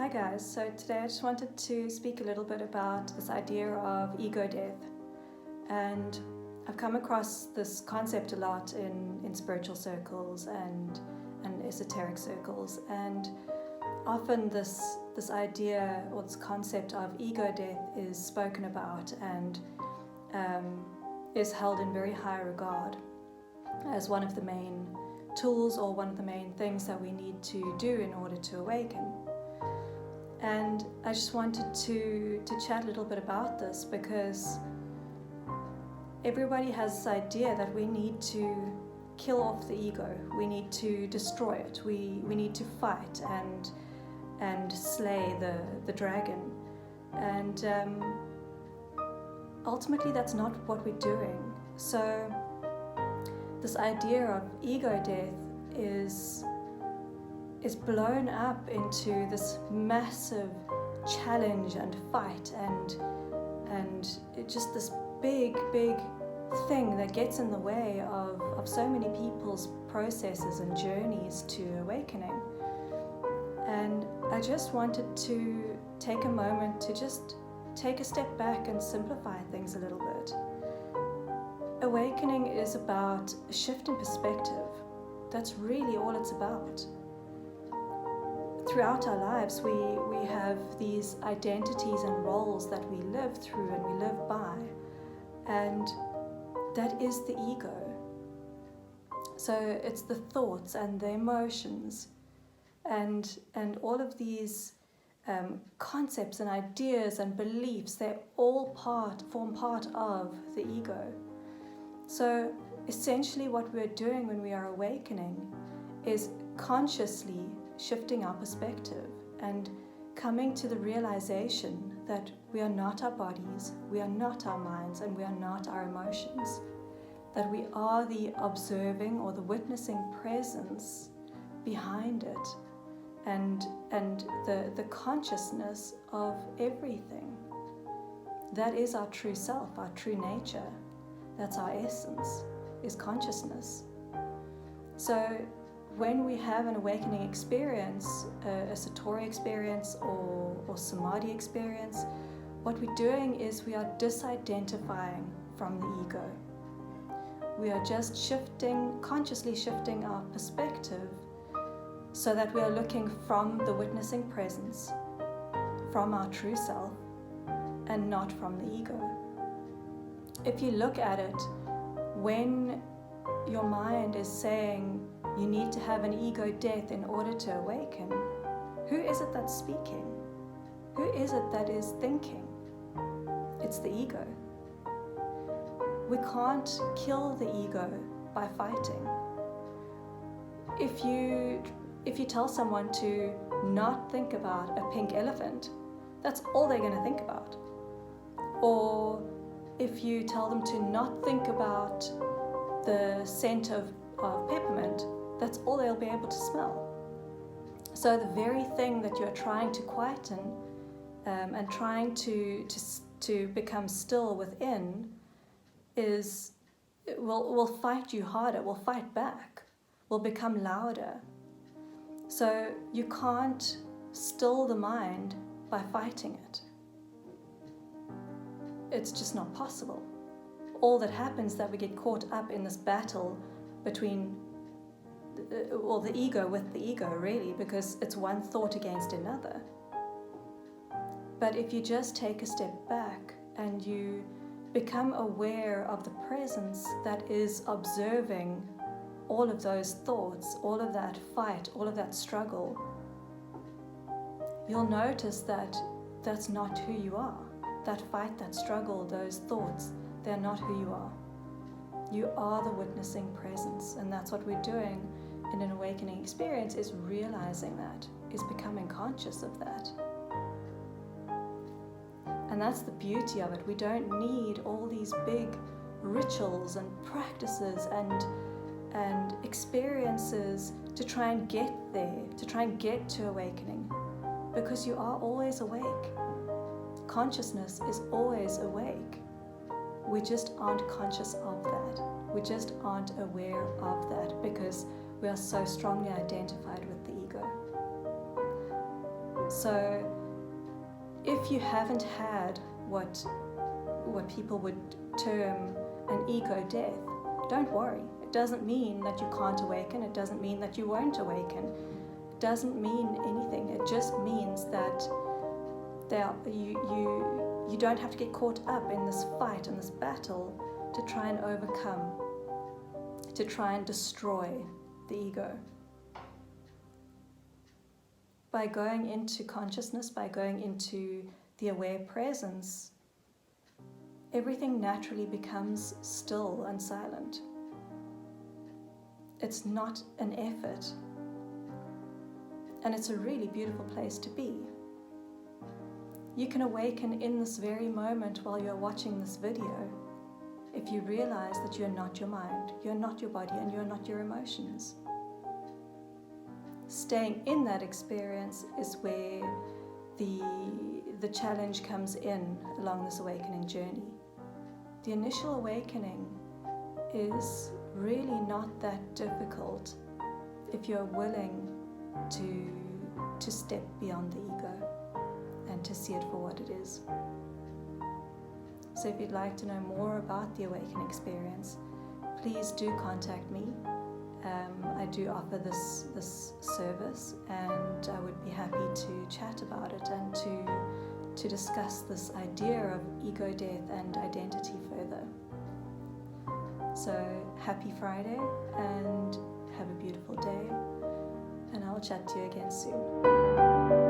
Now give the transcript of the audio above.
Hi guys, so today I just wanted to speak a little bit about this idea of ego death. And I've come across this concept a lot in spiritual circles and esoteric circles, and often this idea or this concept of ego death is spoken about and is held in very high regard as one of the main tools or one of the main things that we need to do in order to awaken. And I just wanted to chat a little bit about this because everybody has this idea that we need to kill off the ego, we need to destroy it, we need to fight and slay the dragon. And ultimately that's not what we're doing. So this idea of ego death is blown up into this massive challenge and fight and just this big thing that gets in the way of so many people's processes and journeys to awakening. And I just wanted to take a moment to just take a step back and simplify things a little bit. Awakening is about a shift in perspective. That's really all it's about. Throughout our lives, we have these identities and roles that we live through and we live by, and that is the ego. So it's the thoughts and the emotions and all of these concepts and ideas and beliefs, they all form part of the ego. So essentially what we're doing when we are awakening is consciously shifting our perspective and coming to the realization that we are not our bodies, we are not our minds, and we are not our emotions. That we are the observing or the witnessing presence behind it and the consciousness of everything. That is our true self, our true nature. That's our essence, is consciousness. So when we have an awakening experience, a satori experience or samadhi experience, what we're doing is we are disidentifying from the ego. We are just consciously shifting our perspective so that we are looking from the witnessing presence, from our true self, and not from the ego. If you look at it, when your mind is saying you need to have an ego death in order to awaken, who is it that's speaking? Who is it that is thinking? It's the ego. We can't kill the ego by fighting. If you tell someone to not think about a pink elephant, that's all they're going to think about. Or if you tell them to not think about the scent of peppermint, that's all they'll be able to smell. So the very thing that you're trying to quieten and trying to become still within will fight you harder, will fight back, will become louder. So you can't still the mind by fighting it. It's just not possible. All that happens is that we get caught up in this battle between the ego with the ego, really, because it's one thought against another. But if you just take a step back and you become aware of the presence that is observing all of those thoughts, all of that fight, all of that struggle, you'll notice that that's not who you are. That fight, that struggle, those thoughts, they're not who you are. You are the witnessing presence, and that's what we're doing in an awakening experience, is realizing that, is becoming conscious of that. And that's the beauty of it. We don't need all these big rituals and practices and experiences to try and get there, to try and get to awakening, because you are always awake. Consciousness is always awake. We just aren't conscious of that. We just aren't aware of that because we are so strongly identified with the ego. So if you haven't had what people would term an ego death, don't worry. It doesn't mean that you can't awaken. It doesn't mean that you won't awaken. It doesn't mean anything. It just means that you don't have to get caught up in this fight and this battle to try and overcome, to try and destroy the ego. By going into consciousness, by going into the aware presence, everything naturally becomes still and silent. It's not an effort. And it's a really beautiful place to be. You can awaken in this very moment while you're watching this video if you realize that you're not your mind, you're not your body, and you're not your emotions. Staying in that experience is where the challenge comes in along this awakening journey. The initial awakening is really not that difficult if you're willing to step beyond the ego and to see it for what it is. So if you'd like to know more about the awakening experience, please do contact me. I do offer this service, and I would be happy to chat about it and to discuss this idea of ego death and identity further. So happy Friday and have a beautiful day, and I'll chat to you again soon.